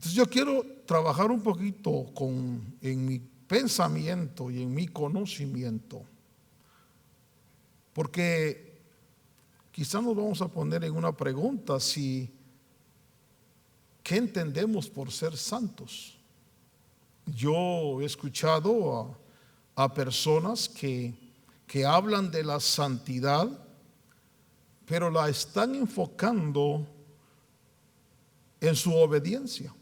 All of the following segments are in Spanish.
Entonces yo quiero trabajar un poquito en mi pensamiento y en mi conocimiento, porque quizás nos vamos a poner en una pregunta: ¿qué entendemos por ser santos? Yo he escuchado a personas que hablan de la santidad, pero la están enfocando en su obediencia.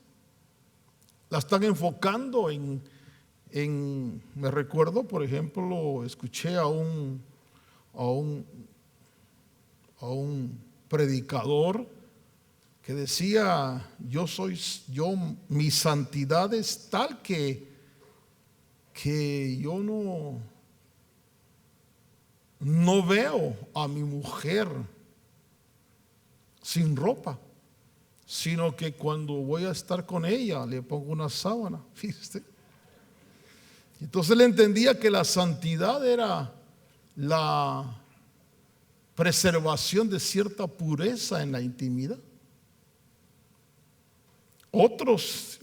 La están enfocando me recuerdo, por ejemplo, escuché a un predicador que decía: mi santidad es tal que yo no veo a mi mujer sin ropa, sino que cuando voy a estar con ella le pongo una sábana. Fíjate. Entonces él entendía que la santidad era la preservación de cierta pureza en la intimidad. Otros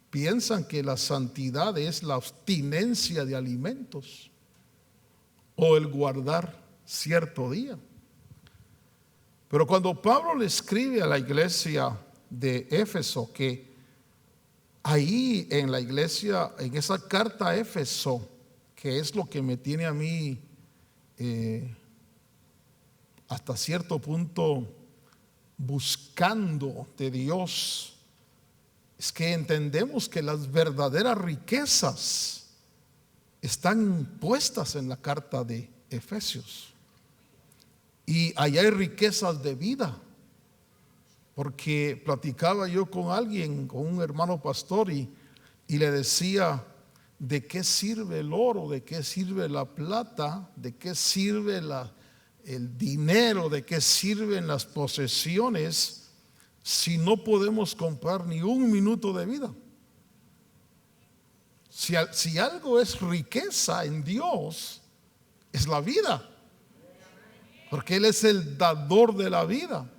piensan que la santidad es la abstinencia de alimentos o el guardar cierto día. Pero cuando Pablo le escribe a la iglesia de Éfeso, que ahí en la iglesia, en esa carta a Éfeso, que es lo que me tiene a mí hasta cierto punto buscando de Dios, es que entendemos que las verdaderas riquezas están puestas en la carta de Efesios. Y allá hay riquezas de vida, porque platicaba yo con alguien, con un hermano pastor, y le decía: ¿de qué sirve el oro? ¿De qué sirve la plata? ¿De qué sirve el dinero? ¿De qué sirven las posesiones si no podemos comprar ni un minuto de vida? Si algo es riqueza en Dios, es la vida, porque Él es el dador de la vida.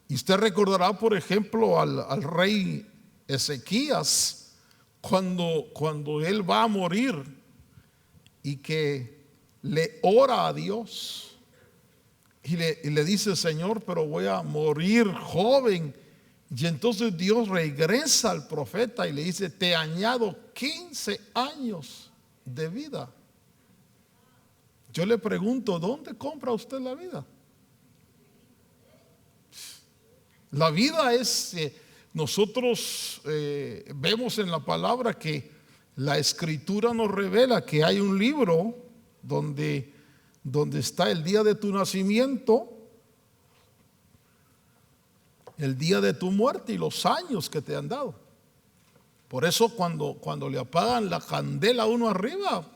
Y usted recordará, por ejemplo, al rey Ezequías, cuando él va a morir y que le ora a Dios y le dice: Señor, pero voy a morir joven. Y entonces Dios regresa al profeta y le dice: te añado 15 años de vida. Yo le pregunto: ¿dónde compra usted la vida? La vida es, nosotros vemos en la palabra que la escritura nos revela que hay un libro donde está el día de tu nacimiento, el día de tu muerte y los años que te han dado. Por eso cuando le apagan la candela a uno arriba,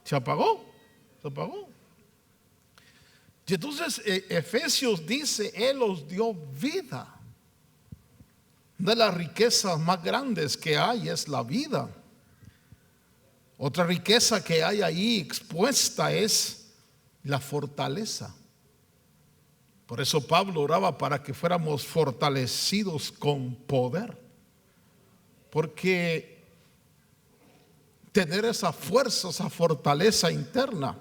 se apagó. Y entonces Efesios dice: Él os dio vida. Una de las riquezas más grandes que hay es la vida. Otra riqueza que hay ahí expuesta es la fortaleza. Por eso Pablo oraba para que fuéramos fortalecidos con poder, porque tener esa fuerza, esa fortaleza interna.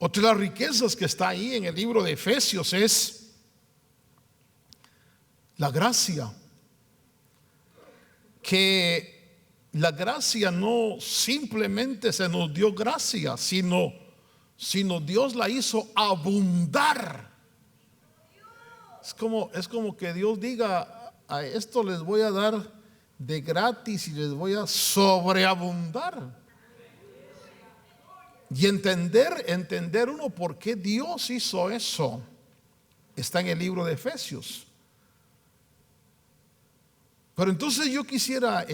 Otra de las riquezas que está ahí en el libro de Efesios es la gracia. Que la gracia no simplemente se nos dio gracia, sino Dios la hizo abundar. Es como que Dios diga: a esto les voy a dar de gratis y les voy a sobreabundar. Y entender uno por qué Dios hizo eso está en el libro de Efesios. Pero entonces yo quisiera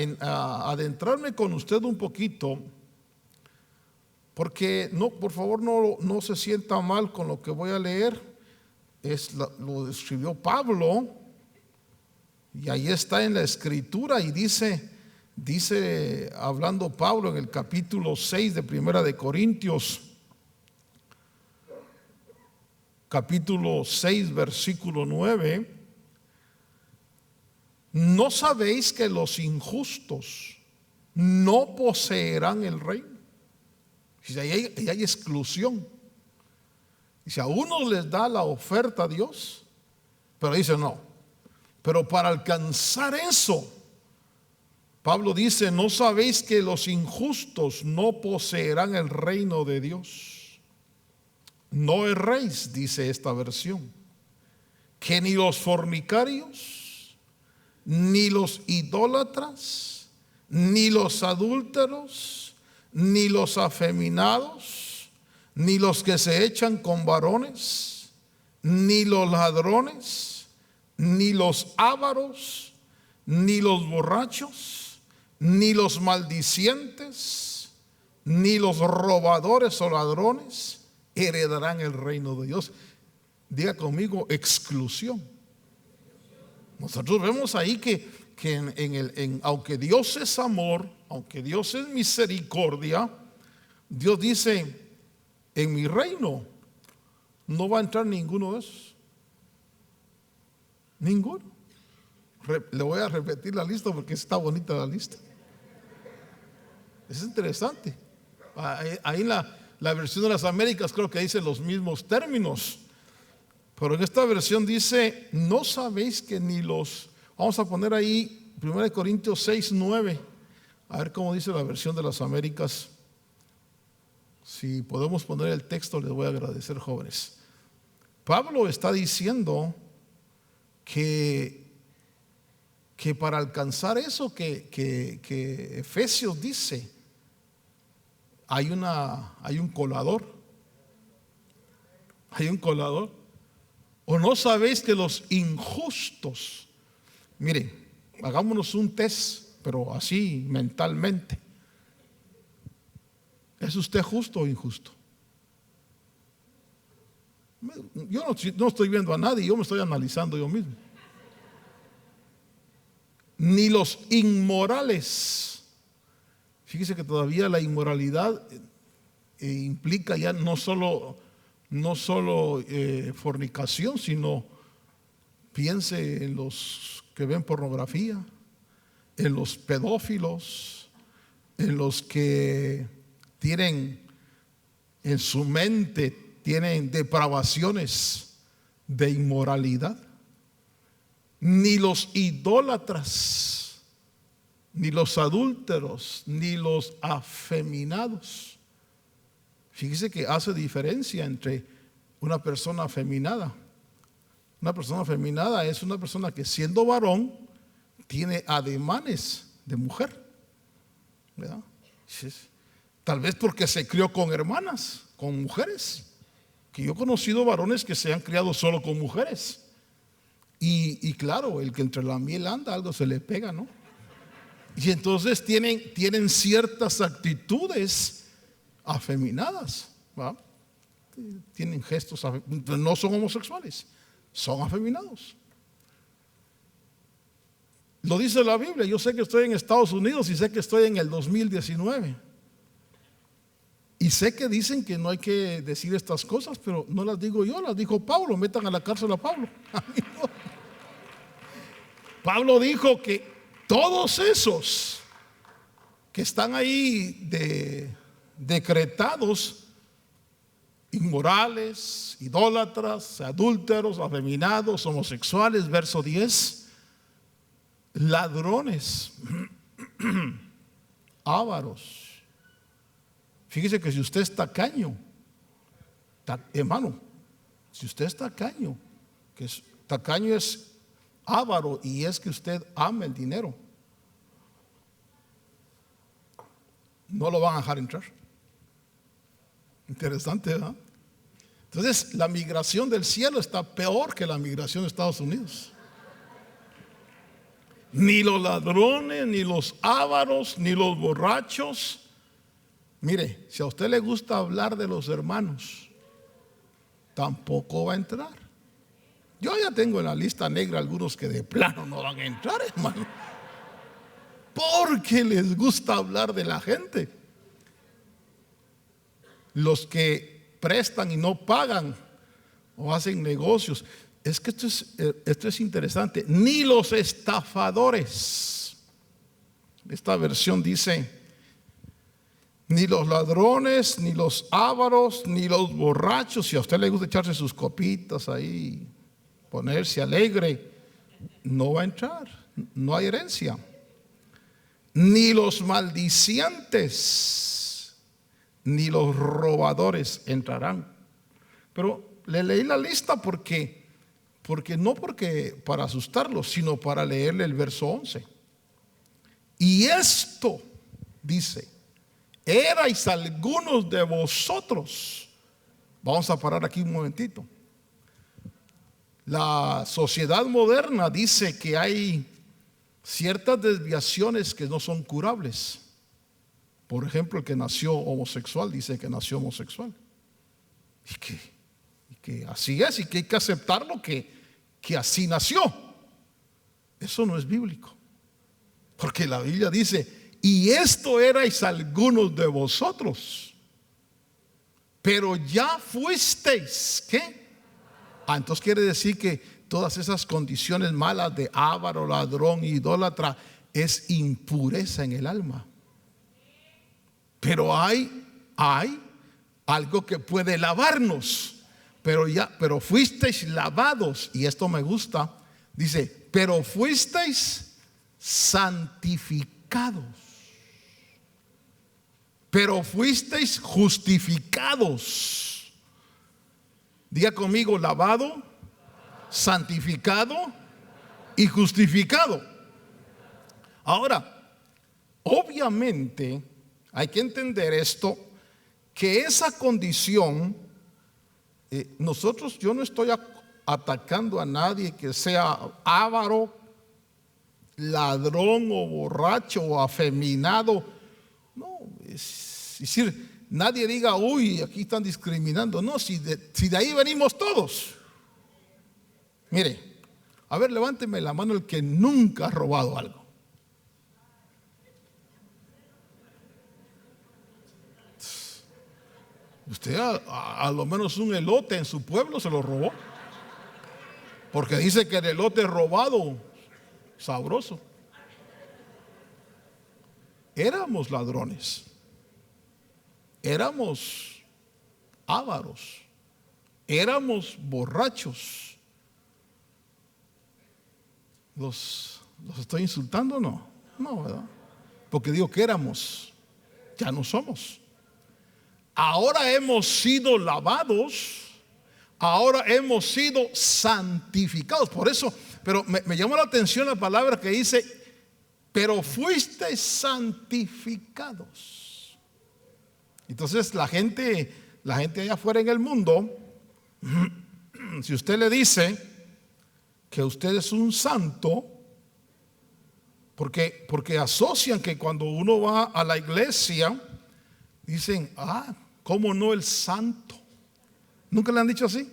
adentrarme con usted un poquito, porque por favor no se sienta mal con lo que voy a leer. Lo escribió Pablo y ahí está en la escritura, y dice hablando Pablo en el capítulo 6 de Primera de Corintios: capítulo 6, versículo 9. ¿No sabéis que los injustos no poseerán el reino? Y ahí hay exclusión. Y si a uno les da la oferta a Dios, pero dice no. Pero para alcanzar eso, Pablo dice, ¿no sabéis que los injustos no poseerán el reino de Dios? No erréis, dice esta versión, que ni los fornicarios, ni los idólatras, ni los adúlteros, ni los afeminados, ni los que se echan con varones, ni los ladrones, ni los ávaros, ni los borrachos, ni los maldicientes, ni los robadores o ladrones heredarán el reino de Dios. Diga conmigo, exclusión. Nosotros vemos ahí que aunque Dios es amor, aunque Dios es misericordia, Dios dice, en mi reino no va a entrar ninguno de esos. Ninguno. Le voy a repetir la lista porque está bonita la lista. Es interesante. Ahí en la versión de las Américas creo que dice los mismos términos. Pero en esta versión dice, no sabéis que ni los... Vamos a poner ahí 1 Corintios 6, 9. A ver cómo dice la versión de las Américas. Si podemos poner el texto, les voy a agradecer, jóvenes. Pablo está diciendo que para alcanzar eso que Efesios dice, hay un colador. Hay un colador. ¿O no sabéis que los injustos, mire, hagámonos un test, pero así mentalmente, ¿es usted justo o injusto? Yo no estoy viendo a nadie, yo me estoy analizando yo mismo. Ni los inmorales. Fíjese que todavía la inmoralidad implica ya no solo fornicación, sino piense en los que ven pornografía, en los pedófilos, en los que tienen en su mente, tienen depravaciones de inmoralidad. Ni los idólatras, ni los adúlteros, ni los afeminados. Fíjese que hace diferencia entre una persona afeminada. Una persona afeminada es una persona que, siendo varón, tiene ademanes de mujer, ¿verdad? Tal vez porque se crió con hermanas, con mujeres. Que yo he conocido varones que se han criado solo con mujeres. Y claro, el que entre la miel anda, algo se le pega, ¿no? Y entonces tienen ciertas actitudes afeminadas, ¿verdad? Tienen gestos, no son homosexuales, son afeminados. Lo dice la Biblia. Yo sé que estoy en Estados Unidos y sé que estoy en el 2019. Y sé que dicen que no hay que decir estas cosas, pero no las digo yo, las dijo Pablo. Metan a la cárcel a Pablo. A mí no. Pablo dijo que todos esos que están ahí decretados, inmorales, idólatras, adúlteros, afeminados, homosexuales, verso 10, ladrones, ávaros. Fíjese que si usted es tacaño, hermano, si usted es tacaño, tacaño es avaro, y es que usted ama el dinero, no lo van a dejar entrar. Interesante, ¿verdad? Entonces, la migración del cielo está peor que la migración de Estados Unidos. Ni los ladrones, ni los ávaros, ni los borrachos. Mire, si a usted le gusta hablar de los hermanos, tampoco va a entrar. Yo ya tengo en la lista negra algunos que de plano no van a entrar, hermano, porque les gusta hablar de la gente. Los que prestan y no pagan, o hacen negocios. Es que esto es interesante. Ni los estafadores. Esta versión dice: ni los ladrones, ni los ávaros, ni los borrachos. Si a usted le gusta echarse sus copitas ahí, ponerse alegre, no va a entrar. No hay herencia. Ni los maldicientes, ni los robadores entrarán. Pero le leí la lista porque no porque para asustarlos, sino para leerle el verso 11. Y esto, dice, erais algunos de vosotros. Vamos a parar aquí un momentito. La sociedad moderna dice que hay ciertas desviaciones que no son curables. Por ejemplo, el que nació homosexual dice que nació homosexual. Y que así es, y que hay que aceptarlo, que así nació. Eso no es bíblico. Porque la Biblia dice: y esto erais algunos de vosotros, pero ya fuisteis, ¿qué? Entonces quiere decir que todas esas condiciones malas de avaro, ladrón, idólatra, es impureza en el alma. Pero hay algo que puede lavarnos. Pero fuisteis lavados, y esto me gusta, dice, pero fuisteis santificados, pero fuisteis justificados. Diga conmigo: lavado, santificado y justificado. Ahora, obviamente hay que entender esto, que esa condición, yo no estoy atacando a nadie que sea avaro, ladrón o borracho o afeminado. No, es decir, nadie diga: uy, aquí están discriminando. No, si de ahí venimos todos. Mire, a ver, levánteme la mano el que nunca ha robado algo. Usted a lo menos un elote en su pueblo se lo robó, porque dice que el elote robado, sabroso. Éramos ladrones, éramos ávaros, éramos borrachos. ¿Los estoy insultando o no? No, ¿verdad? Porque digo que éramos, ya no somos. Ahora hemos sido lavados, ahora hemos sido santificados. Por eso, pero me llamó la atención la palabra que dice: pero fuisteis santificados. Entonces la gente allá afuera en el mundo, si usted le dice que usted es un santo, porque asocian que cuando uno va a la iglesia, dicen: ¿cómo no el santo? ¿Nunca le han dicho así?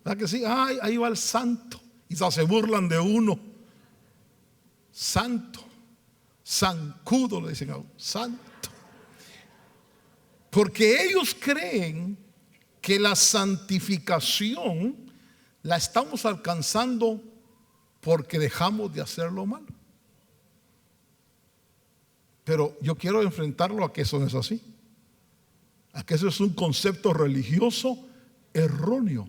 ¿Verdad que sí? Ahí va el santo. Y se burlan de uno. Santo, zancudo le dicen a uno, santo. Porque ellos creen que la santificación la estamos alcanzando porque dejamos de hacer lo malo. Pero yo quiero enfrentarlo a que eso no es así. A que eso es un concepto religioso erróneo.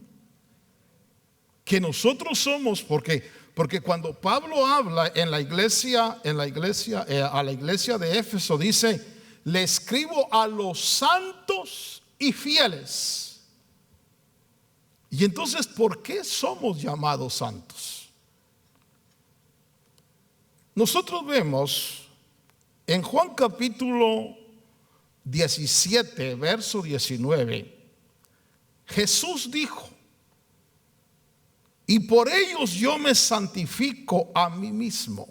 Que nosotros somos, porque cuando Pablo habla a la iglesia de Éfeso, dice: le escribo a los santos y fieles. Y entonces, ¿por qué somos llamados santos? Nosotros vemos en Juan capítulo 17, verso 19, Jesús dijo: y por ellos yo me santifico a mí mismo,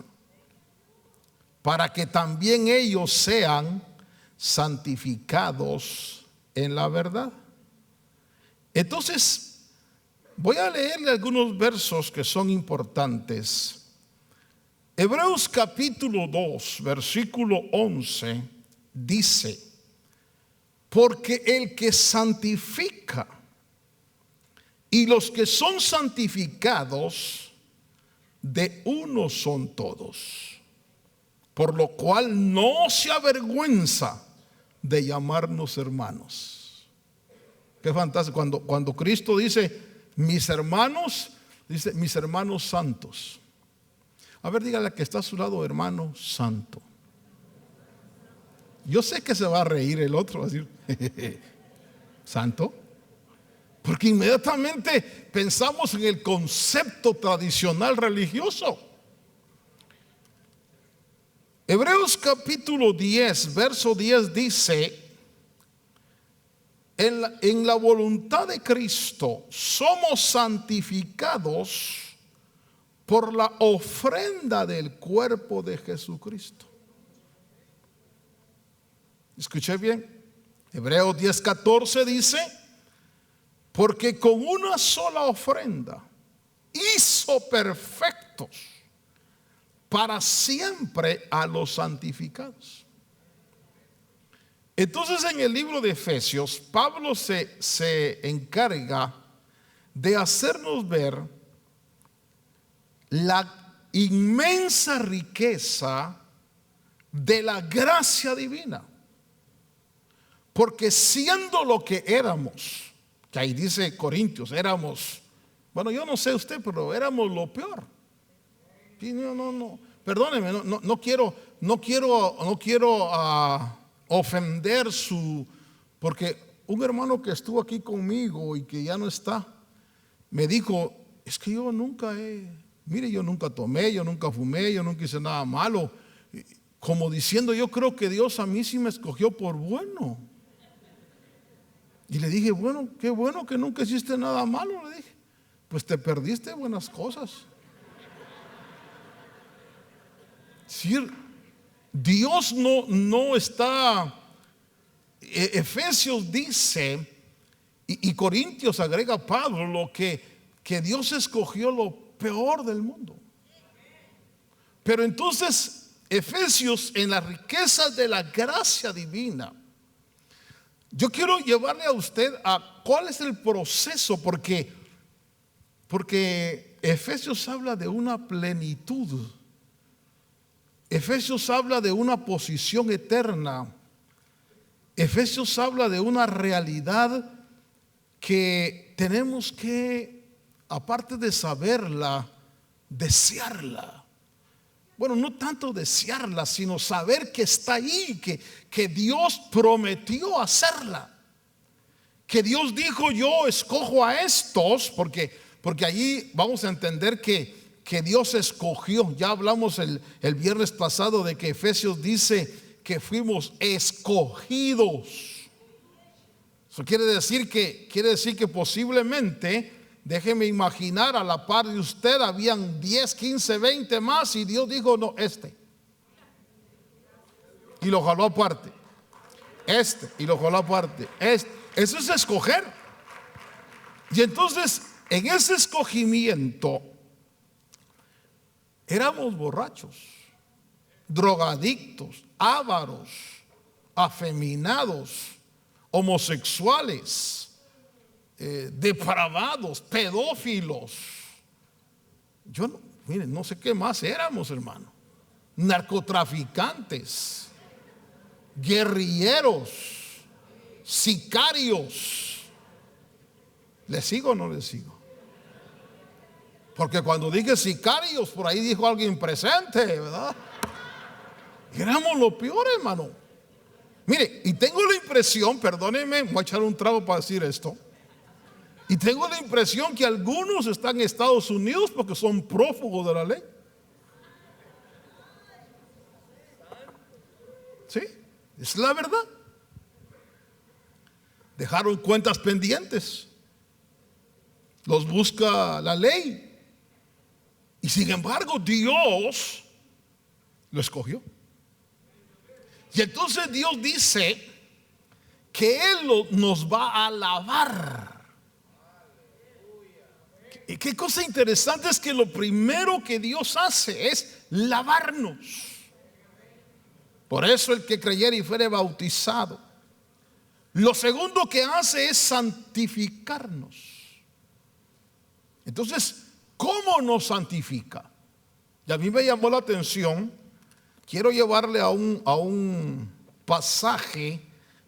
para que también ellos sean santificados en la verdad. Entonces, voy a leerle algunos versos que son importantes. Hebreos capítulo 2, versículo 11, dice: porque el que santifica Y los que son santificados, de uno son todos. Por lo cual no se avergüenza de llamarnos hermanos. Qué fantástico. Cuando Cristo dice mis hermanos, dice mis hermanos santos. A ver, dígale que está a su lado, hermano santo. Yo sé que se va a reír el otro, va a decir, ¿santo? Porque inmediatamente pensamos en el concepto tradicional religioso. Hebreos capítulo 10, verso 10 dice, en la voluntad de Cristo somos santificados por la ofrenda del cuerpo de Jesucristo. ¿Escuché bien? Hebreos 10:14 dice, porque con una sola ofrenda hizo perfectos para siempre a los santificados. Entonces en el libro de Efesios, Pablo se encarga de hacernos ver la inmensa riqueza de la gracia divina. Porque siendo lo que éramos, que ahí dice Corintios, éramos, bueno, yo no sé usted, pero éramos lo peor. Y no, perdóneme, no quiero ofender porque un hermano que estuvo aquí conmigo y que ya no está, me dijo, es que yo nunca yo nunca tomé, yo nunca fumé, yo nunca hice nada malo. Como diciendo, yo creo que Dios a mí sí me escogió por bueno. Y le dije, bueno, qué bueno que nunca hiciste nada malo, le dije. Pues te perdiste buenas cosas. Sí, Dios no está. Efesios dice, y Corintios agrega Pablo, que Dios escogió lo peor del mundo. Pero entonces, Efesios, en las riquezas de la gracia divina, yo quiero llevarle a usted a cuál es el proceso, porque Efesios habla de una plenitud. Efesios habla de una posición eterna. Efesios habla de una realidad que tenemos que, aparte de saberla, desearla. Bueno, no tanto desearla, sino saber que está ahí, que Dios prometió hacerla. Que Dios dijo, yo escojo a estos, porque allí vamos a entender que Dios escogió. Ya hablamos el viernes pasado de que Efesios dice que fuimos escogidos. Eso quiere decir que posiblemente, déjeme imaginar, a la par de usted habían 10, 15, 20 más y Dios dijo, no, y lo jaló aparte. Y lo jaló aparte. Eso es escoger. Y entonces, en ese escogimiento, éramos borrachos, drogadictos, ávaros, afeminados, homosexuales, depravados, pedófilos. Miren, no sé qué más éramos, hermano. Narcotraficantes, guerrilleros, sicarios. ¿Le sigo o no le sigo? Porque cuando dije sicarios, por ahí dijo alguien presente, ¿verdad? Éramos lo peor, hermano. Mire, y tengo la impresión, perdónenme, voy a echar un trago para decir esto. Y tengo la impresión que algunos están en Estados Unidos porque son prófugos de la ley. ¿Sí? Es la verdad. Dejaron cuentas pendientes. Los busca la ley. Y sin embargo, Dios lo escogió. Y entonces Dios dice que Él nos va a lavar. Y qué cosa interesante es que lo primero que Dios hace es lavarnos. Por eso el que creyere y fuere bautizado. Lo segundo que hace es santificarnos. Entonces, ¿cómo nos santifica? Y a mí me llamó la atención, quiero llevarle a un pasaje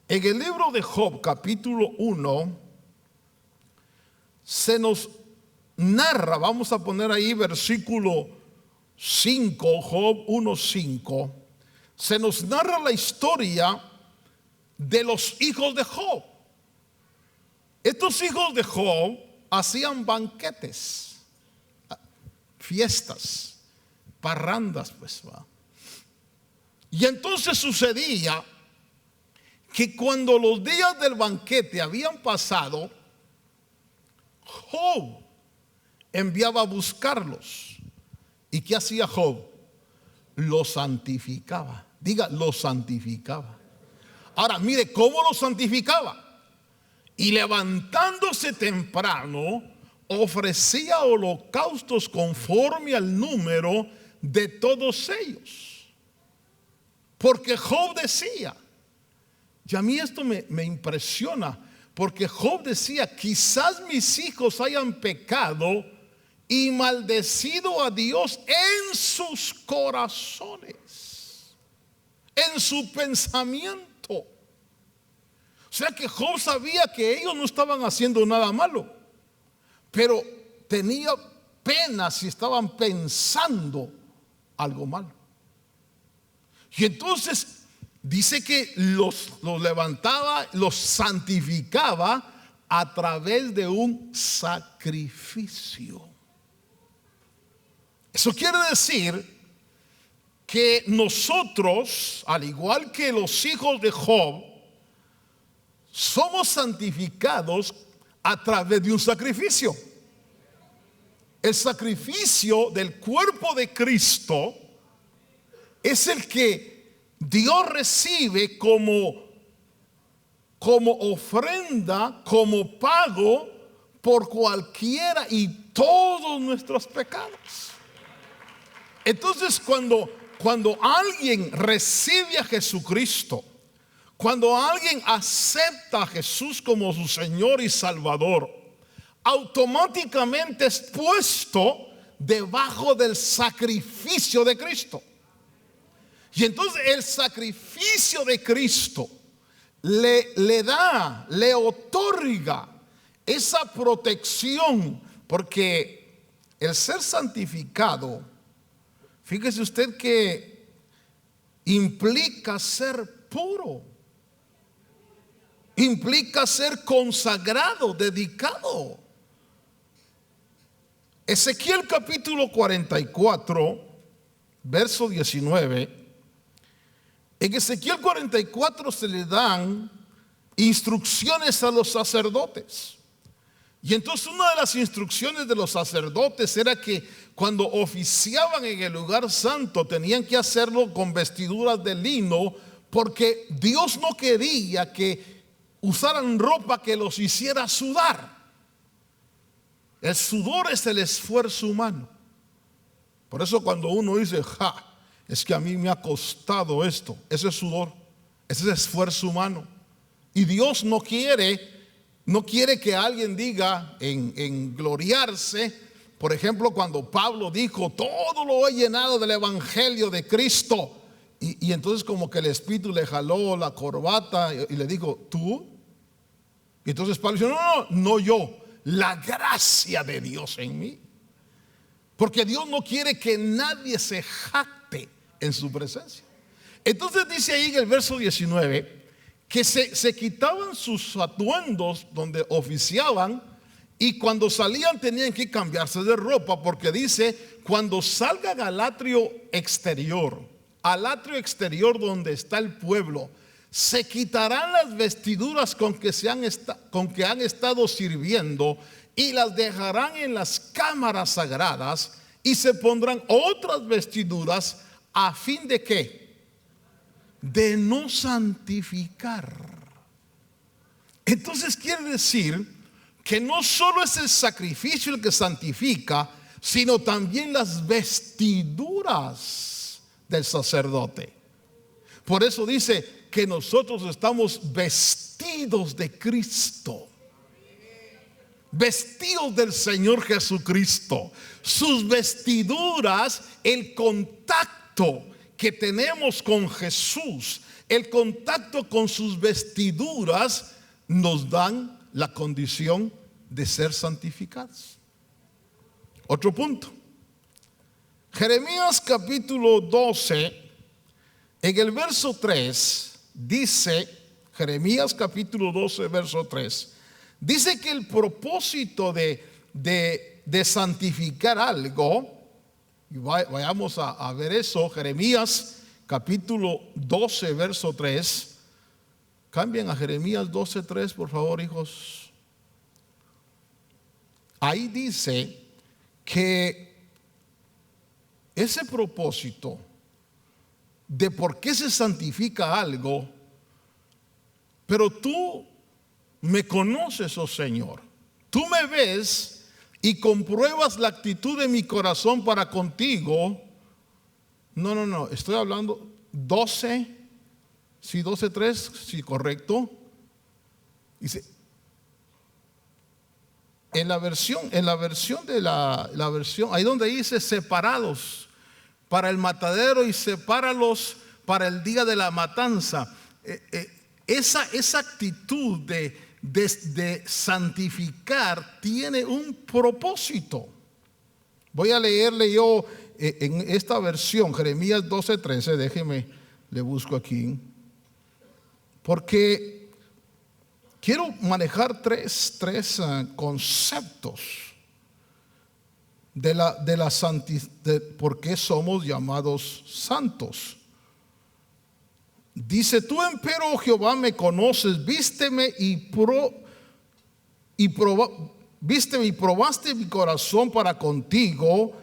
en el libro de Job, capítulo 1, se nos narra, vamos a poner ahí versículo 5, Job 1:5, se nos narra la historia de los hijos de Job. Estos hijos de Job hacían banquetes, fiestas, parrandas, pues va. Y entonces sucedía que cuando los días del banquete habían pasado, Job enviaba a buscarlos. ¿Y qué hacía Job? Los santificaba. Diga, los santificaba. Ahora, mire cómo los santificaba. Y levantándose temprano, ofrecía holocaustos conforme al número de todos ellos. Porque Job decía, y a mí esto me impresiona, porque Job decía, quizás mis hijos hayan pecado y maldecido a Dios en sus corazones, en su pensamiento. O sea que Job sabía que ellos no estaban haciendo nada malo, pero tenía pena si estaban pensando algo malo. Y entonces dice que los levantaba, los santificaba a través de un sacrificio. Eso quiere decir que nosotros, al igual que los hijos de Job, somos santificados a través de un sacrificio. El sacrificio del cuerpo de Cristo es el que Dios recibe como ofrenda, como pago por cualquiera y todos nuestros pecados. Entonces, cuando alguien recibe a Jesucristo, cuando alguien acepta a Jesús como su Señor y Salvador, automáticamente es puesto debajo del sacrificio de Cristo. Y entonces el sacrificio de Cristo le otorga esa protección, porque el ser santificado, fíjese usted que implica ser puro, implica ser consagrado, dedicado. Ezequiel capítulo 44, verso 19. En Ezequiel 44 se le dan instrucciones a los sacerdotes. Y entonces una de las instrucciones de los sacerdotes era que cuando oficiaban en el lugar santo tenían que hacerlo con vestiduras de lino, porque Dios no quería que usaran ropa que los hiciera sudar. El sudor es el esfuerzo humano. Por eso cuando uno dice, es que a mí me ha costado esto, ese es sudor, ese es esfuerzo humano. Y Dios no quiere que alguien diga en gloriarse. Por ejemplo, cuando Pablo dijo, todo lo he llenado del evangelio de Cristo, y entonces como que el Espíritu le jaló la corbata y le dijo, ¿tú? Y entonces Pablo dijo, no yo, la gracia de Dios en mí. Porque Dios no quiere que nadie se jacte en su presencia. Entonces dice ahí en el verso 19 que se quitaban sus atuendos donde oficiaban, y cuando salían tenían que cambiarse de ropa, porque dice, cuando salgan al atrio exterior donde está el pueblo, se quitarán las vestiduras con que han estado sirviendo y las dejarán en las cámaras sagradas, y se pondrán otras vestiduras a fin de ¿qué? De no santificar. Entonces quiere decir que no solo es el sacrificio el que santifica, sino también las vestiduras del sacerdote. Por eso dice que nosotros estamos vestidos de Cristo. vestidos del Señor Jesucristo. Sus vestiduras, el contacto que tenemos con Jesús, el contacto con sus vestiduras nos dan la condición de ser santificados. Otro punto. Jeremías capítulo 12, en el verso 3, dice, Jeremías capítulo 12, verso 3, dice que el propósito de santificar algo, y vayamos a ver eso, Jeremías capítulo 12, verso 3, cambien a Jeremías 12, 3, por favor, hijos. Ahí dice que ese propósito de por qué se santifica algo, pero tú me conoces, oh Señor, tú me ves y compruebas la actitud de mi corazón para contigo. No, estoy hablando 12, sí, 12:3, sí, correcto. Dice, en la versión de la versión, ahí donde dice separados para el matadero y sepáralos para el día de la matanza. Esa actitud de santificar tiene un propósito. Voy a leerle yo en esta versión, Jeremías 12:13, déjeme, le busco aquí, porque quiero manejar tres conceptos de la santidad, de por qué somos llamados santos. Dice, tú empero, Jehová, me conoces, vísteme y probaste mi corazón para contigo.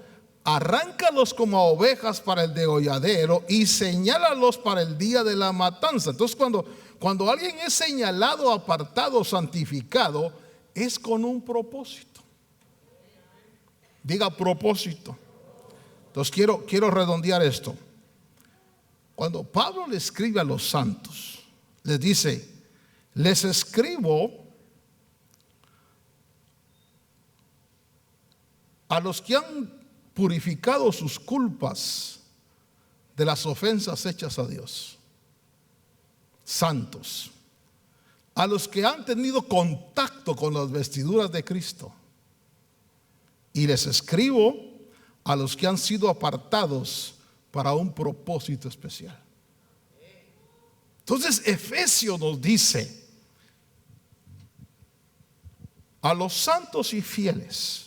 Arráncalos como a ovejas para el degolladero y señálalos para el día de la matanza. Entonces cuando alguien es señalado, apartado, santificado, es con un propósito. Diga propósito. Entonces quiero redondear esto. Cuando Pablo le escribe a los santos, les dice, les escribo a los que han purificado sus culpas de las ofensas hechas a Dios, santos, a los que han tenido contacto con las vestiduras de Cristo, y les escribo a los que han sido apartados para un propósito especial. Entonces Efesios nos dice a los santos y fieles.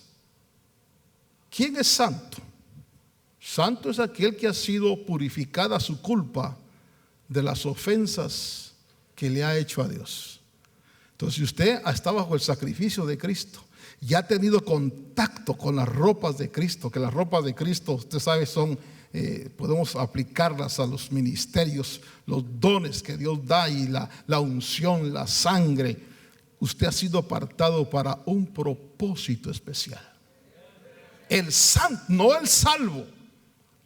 ¿Quién es santo? Santo es aquel que ha sido purificada su culpa de las ofensas que le ha hecho a Dios. Entonces, si usted está bajo el sacrificio de Cristo, ya ha tenido contacto con las ropas de Cristo, que las ropas de Cristo, usted sabe, son, podemos aplicarlas a los ministerios, los dones que Dios da y la unción, la sangre. Usted ha sido apartado para un propósito especial. El santo, no el salvo,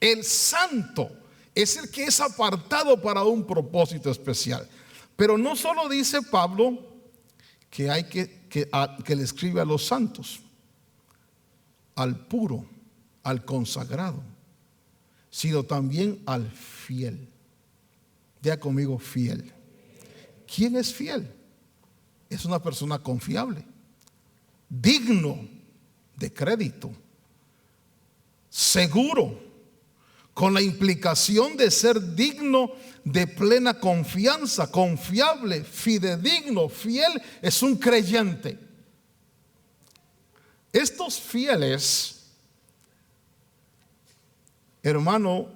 el santo es el que es apartado para un propósito especial. Pero no solo dice Pablo que hay que le escribe a los santos, al puro, al consagrado, sino también al fiel. Diga conmigo, fiel. ¿Quién es fiel? Es una persona confiable, digno de crédito, seguro, con la implicación de ser digno de plena confianza, confiable, fidedigno, fiel, es un creyente. Estos fieles, hermano,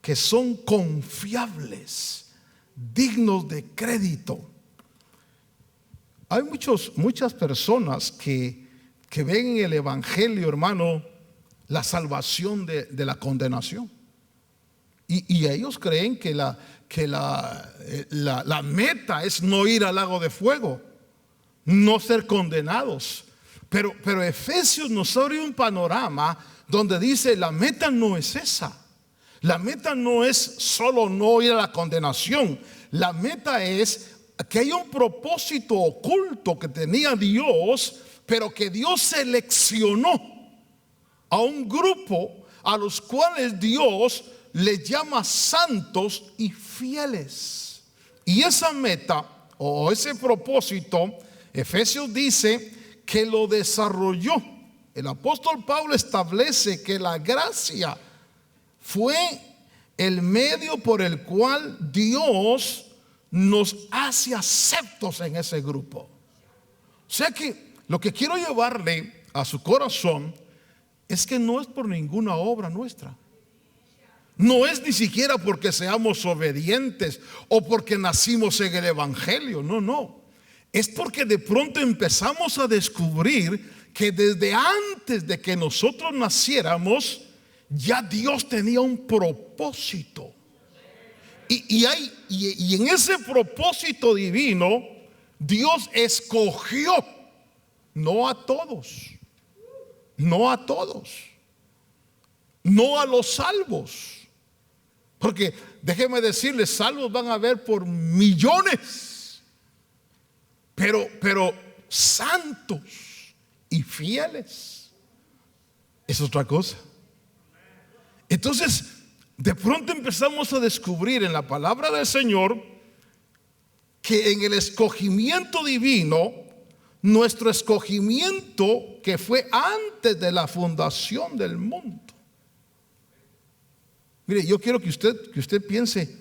que son confiables, dignos de crédito. Hay muchas personas que ven en el evangelio, hermano, la salvación de la condenación, y ellos creen que la meta es no ir al lago de fuego, no ser condenados. Pero Efesios nos abre un panorama donde dice, la meta no es esa. La meta no es solo no ir a la condenación. La meta es que hay un propósito oculto que tenía Dios, pero que Dios seleccionó a un grupo a los cuales Dios les llama santos y fieles. Y esa meta o ese propósito, Efesios dice que lo desarrolló. El apóstol Pablo establece que la gracia fue el medio por el cual Dios nos hace aceptos en ese grupo. O sea que lo que quiero llevarle a su corazón es que no es por ninguna obra nuestra. No es ni siquiera porque seamos obedientes o porque nacimos en el evangelio. No. Es porque de pronto empezamos a descubrir que desde antes de que nosotros naciéramos, ya Dios tenía un propósito. Y en ese propósito divino, Dios escogió, no a todos, no a los salvos. Porque déjeme decirles, salvos van a haber por millones, pero santos y fieles es otra cosa. Entonces, de pronto empezamos a descubrir en la palabra del Señor que en el escogimiento divino, nuestro escogimiento que fue antes de la fundación del mundo. Mire, yo quiero que usted piense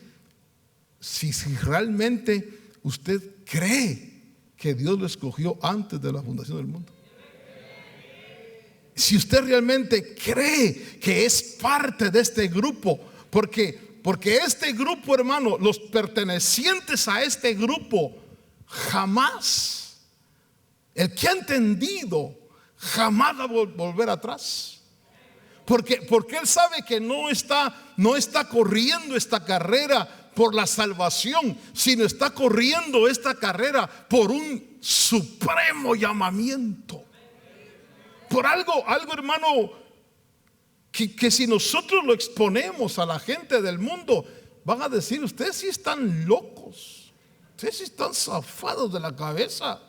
si realmente usted cree que Dios lo escogió antes de la fundación del mundo. Si usted realmente cree que es parte de este grupo, porque este grupo, hermano, los pertenecientes a este grupo, jamás, el que ha entendido, jamás va a volver atrás. Porque él sabe que no está corriendo esta carrera por la salvación, sino está corriendo esta carrera por un supremo llamamiento. Por algo hermano, que si nosotros lo exponemos a la gente del mundo, van a decir: ustedes sí están locos, ustedes sí están zafados de la cabeza.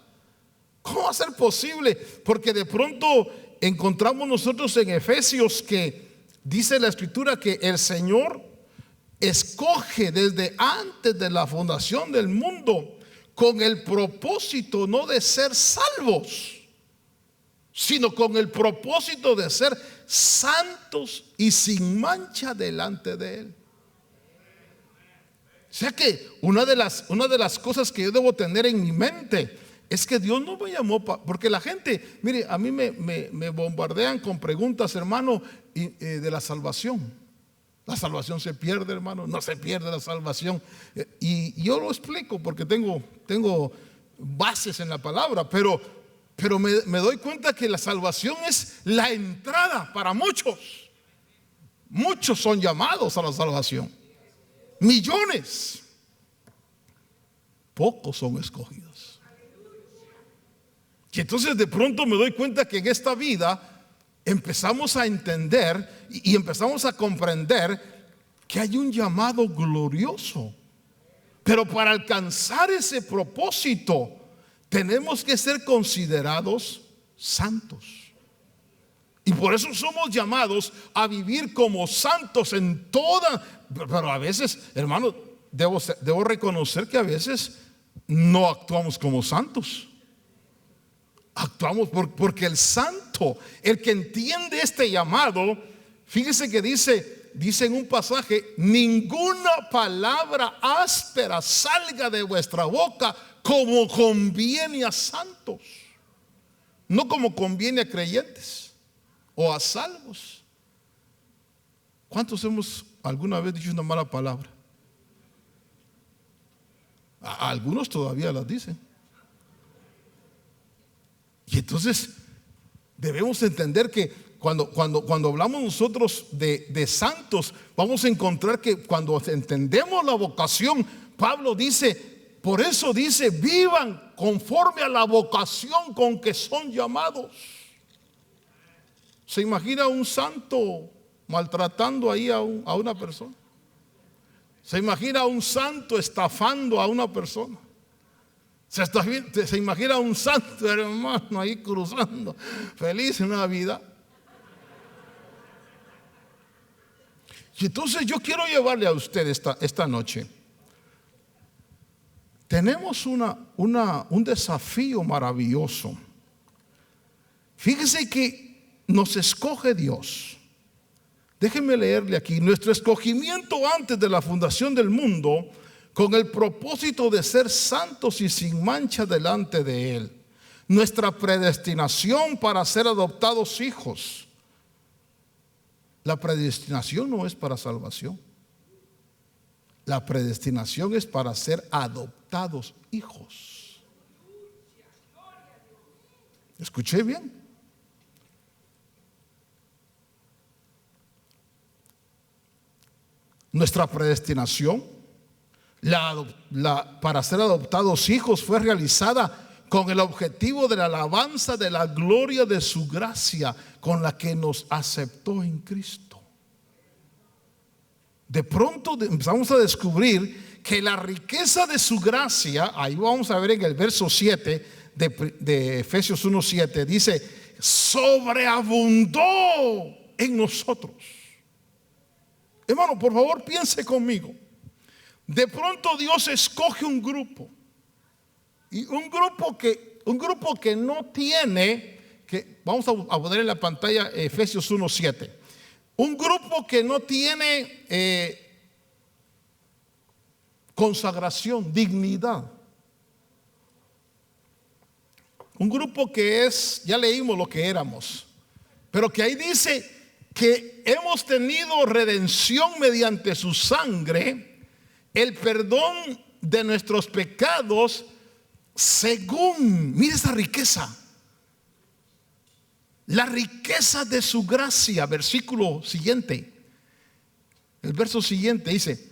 ¿Cómo va a ser posible? Porque de pronto encontramos nosotros en Efesios que dice la escritura que el Señor escoge desde antes de la fundación del mundo con el propósito no de ser salvos, sino con el propósito de ser santos y sin mancha delante de Él. O sea que una de las cosas que yo debo tener en mi mente es que Dios no me llamó porque la gente, mire, a mí me bombardean con preguntas, hermano, de la salvación. La salvación se pierde, hermano. No se pierde la salvación. Y yo lo explico porque tengo bases en la palabra, pero me doy cuenta que la salvación es la entrada para muchos. Muchos son llamados a la salvación, millones. Pocos son escogidos. Y entonces de pronto me doy cuenta que en esta vida empezamos a entender y empezamos a comprender que hay un llamado glorioso. Pero para alcanzar ese propósito tenemos que ser considerados santos. Y por eso somos llamados a vivir como santos en toda. Pero a veces, hermano, debo reconocer que a veces no actuamos como santos. Actuamos porque el santo, el que entiende este llamado, fíjese que dice en un pasaje: ninguna palabra áspera salga de vuestra boca como conviene a santos, no como conviene a creyentes o a salvos. ¿Cuántos hemos alguna vez dicho una mala palabra? Algunos todavía las dicen. Y entonces debemos entender que cuando hablamos nosotros de santos, vamos a encontrar que cuando entendemos la vocación, Pablo dice, por eso dice: vivan conforme a la vocación con que son llamados. ¿Se imagina un santo maltratando ahí a una persona? ¿Se imagina un santo estafando a una persona? Se imagina un santo hermano ahí cruzando, feliz en una vida. Y entonces yo quiero llevarle a usted esta noche. Tenemos un desafío maravilloso. Fíjese que nos escoge Dios. Déjenme leerle aquí. Nuestro escogimiento antes de la fundación del mundo, con el propósito de ser santos y sin mancha delante de Él. Nuestra predestinación para ser adoptados hijos. La predestinación no es para salvación. La predestinación es para ser adoptados hijos. ¿Escuché bien? Nuestra predestinación para ser adoptados hijos fue realizada con el objetivo de la alabanza de la gloria de su gracia con la que nos aceptó en Cristo. De pronto empezamos a descubrir que la riqueza de su gracia, ahí vamos a ver en el verso 7 de Efesios 1:7, dice, sobreabundó en nosotros. Hermano, por favor, piense conmigo. De pronto Dios escoge un grupo. Y un grupo que no tiene, vamos a poner en la pantalla Efesios 1:7. Un grupo que no tiene consagración, dignidad. Un grupo que es, ya leímos lo que éramos, pero que ahí dice que hemos tenido redención mediante su sangre, el perdón de nuestros pecados según, mire esa riqueza, la riqueza de su gracia. Versículo siguiente, el verso siguiente dice,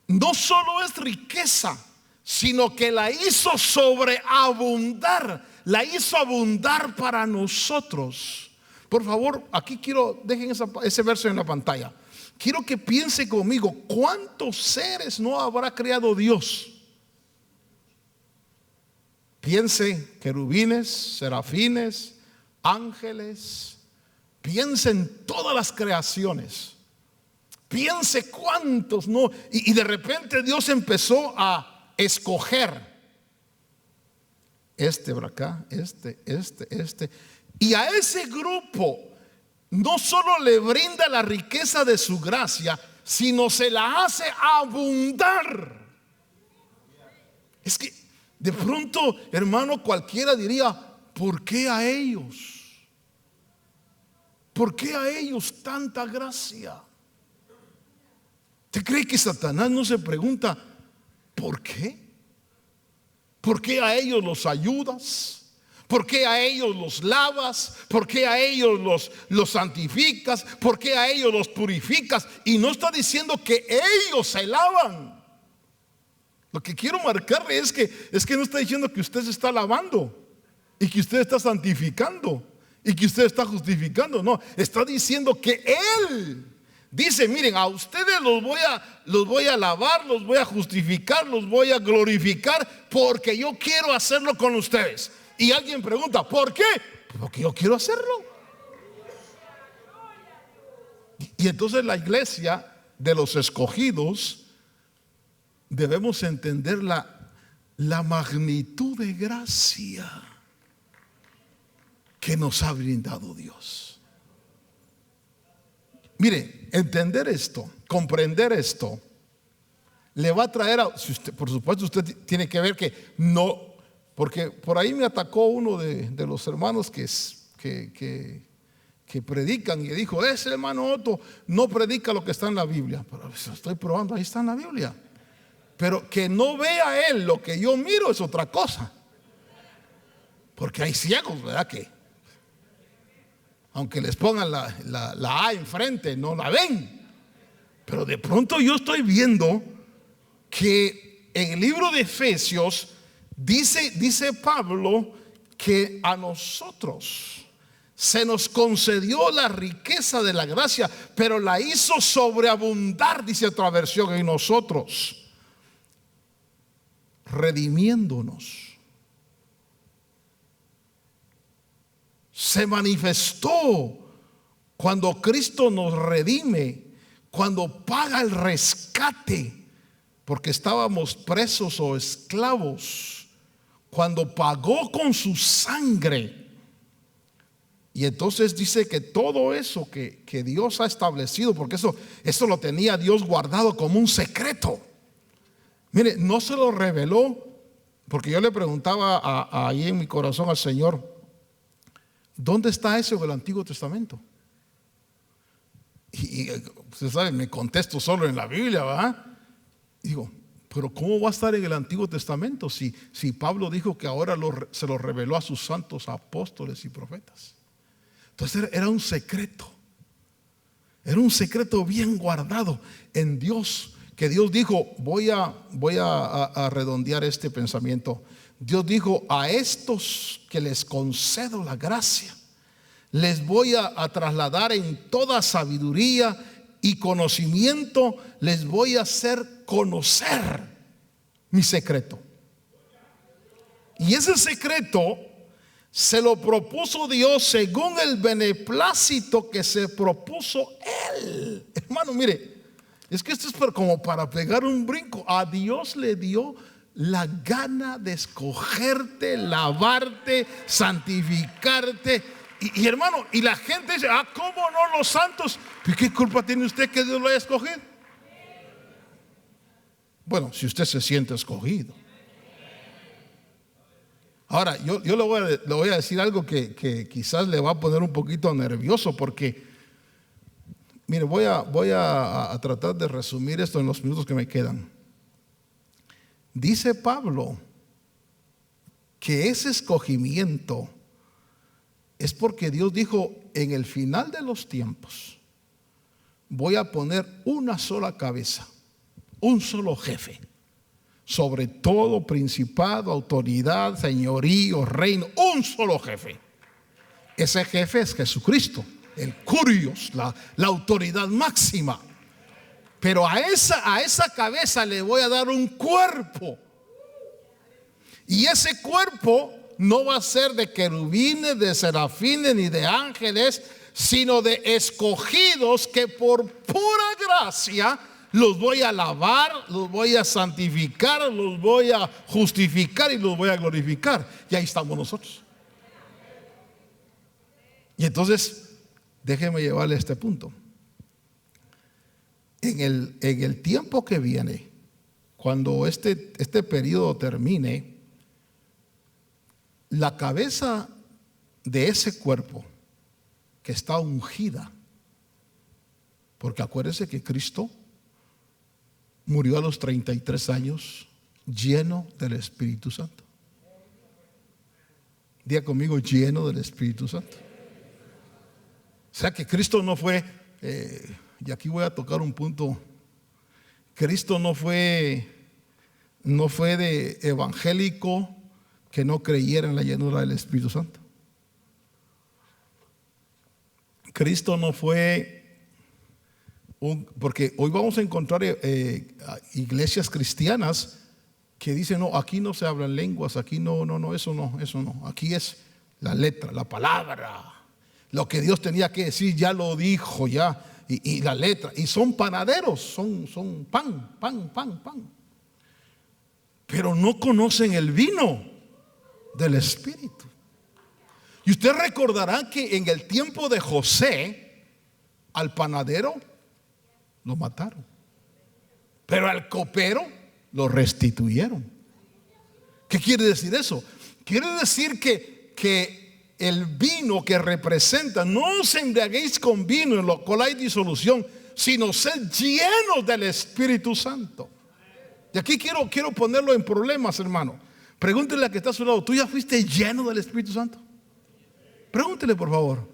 no solo es riqueza, sino que la hizo sobreabundar, la hizo abundar para nosotros. Por favor, aquí dejen ese verso en la pantalla. Quiero que piense conmigo, ¿cuántos seres no habrá creado Dios? Piense, querubines, serafines, ángeles. Piense en todas las creaciones. Piense cuántos no. Y de repente Dios empezó a escoger. Por acá, este. Y a ese grupo no solo le brinda la riqueza de su gracia, sino se la hace abundar. Es que de pronto, hermano, cualquiera diría, ¿por qué a ellos? ¿Por qué a ellos tanta gracia? ¿Usted cree que Satanás no se pregunta, ¿por qué? ¿Por qué a ellos los ayudas? ¿Por qué a ellos los lavas? ¿Por qué a ellos los santificas? ¿Por qué a ellos los purificas? Y no está diciendo que ellos se lavan. Lo que quiero marcarle es que no está diciendo que usted se está lavando y que usted está santificando y que usted está justificando. No, está diciendo que Él dice, miren, a ustedes los voy a lavar, los voy a justificar, los voy a glorificar, porque yo quiero hacerlo con ustedes. Y alguien pregunta, ¿por qué? Porque yo quiero hacerlo. Y entonces la iglesia de los escogidos debemos entender la magnitud de gracia que nos ha brindado Dios. Mire, entender esto, comprender esto, le va a traer si usted, por supuesto, usted tiene que ver que no. Porque por ahí me atacó uno de los hermanos que predican y dijo, ese hermano Otto no predica lo que está en la Biblia. Pero estoy probando, ahí está en la Biblia. Pero que no vea él lo que yo miro es otra cosa. Porque hay ciegos, ¿verdad? Que aunque les pongan la A enfrente, no la ven. Pero de pronto yo estoy viendo que en el libro de Efesios dice Pablo que a nosotros se nos concedió la riqueza de la gracia, pero la hizo sobreabundar, dice otra versión, en nosotros. redimiéndonos. Se manifestó cuando Cristo nos redime, cuando paga el rescate, porque estábamos presos o esclavos, cuando pagó con su sangre. Y entonces dice que todo eso que Dios ha establecido, porque eso lo tenía Dios guardado como un secreto. Mire, no se lo reveló, porque yo le preguntaba ahí en mi corazón al Señor, ¿dónde está eso en el Antiguo Testamento? Y usted sabe, me contesto solo en la Biblia, ¿verdad? Digo, pero ¿cómo va a estar en el Antiguo Testamento si Pablo dijo que ahora se lo reveló a sus santos apóstoles y profetas? Entonces era un secreto. Era un secreto bien guardado en Dios, que Dios dijo, voy a redondear este pensamiento. Dios dijo, a estos que les concedo la gracia, les voy a trasladar en toda sabiduría y conocimiento, les voy a hacer conocer mi secreto. Y ese secreto se lo propuso Dios según el beneplácito que se propuso Él. Hermano, mire, es que esto es como para pegar un brinco. A Dios le dio la gana de escogerte, lavarte, santificarte. Y hermano, y la gente dice, ¿cómo no los santos? ¿Y qué culpa tiene usted que Dios lo haya escogido? Bueno, si usted se siente escogido. Ahora, yo le voy a decir algo que quizás le va a poner un poquito nervioso, porque, mire, voy a tratar de resumir esto en los minutos que me quedan. Dice Pablo que ese escogimiento es porque Dios dijo, en el final de los tiempos voy a poner una sola cabeza, un solo jefe, sobre todo principado, autoridad, señorío, reino, un solo jefe. Ese jefe es Jesucristo, el Curios, la autoridad máxima. Pero a esa cabeza le voy a dar un cuerpo. Y ese cuerpo no va a ser de querubines, de serafines, ni de ángeles, sino de escogidos que por pura gracia los voy a alabar, los voy a santificar, los voy a justificar y los voy a glorificar. Y ahí estamos nosotros. Y entonces, déjeme llevarle a este punto. En el tiempo que viene, cuando este periodo termine, la cabeza de ese cuerpo que está ungida, porque acuérdense que Cristo murió a los 33 años lleno del Espíritu Santo. Diga conmigo, lleno del Espíritu Santo. O sea que Cristo no fue, y aquí voy a tocar un punto, Cristo no fue de evangélico que no creyera en la llenura del Espíritu Santo. Cristo no fue porque hoy vamos a encontrar iglesias cristianas que dicen, no, aquí no se hablan lenguas, aquí no, eso no, aquí es la letra, la palabra, lo que Dios tenía que decir, ya lo dijo, ya, y la letra, y son panaderos, son pan, pero no conocen el vino del Espíritu. Y usted recordará que en el tiempo de José, al panadero lo mataron, pero al copero lo restituyeron. ¿Qué quiere decir eso? Quiere decir que el vino que representa, no os embriaguéis con vino en lo cual hay disolución, sino sed llenos del Espíritu Santo. Y aquí quiero ponerlo en problemas, hermano. Pregúntele a que está a su lado, ¿tú ya fuiste lleno del Espíritu Santo? Pregúntele, por favor.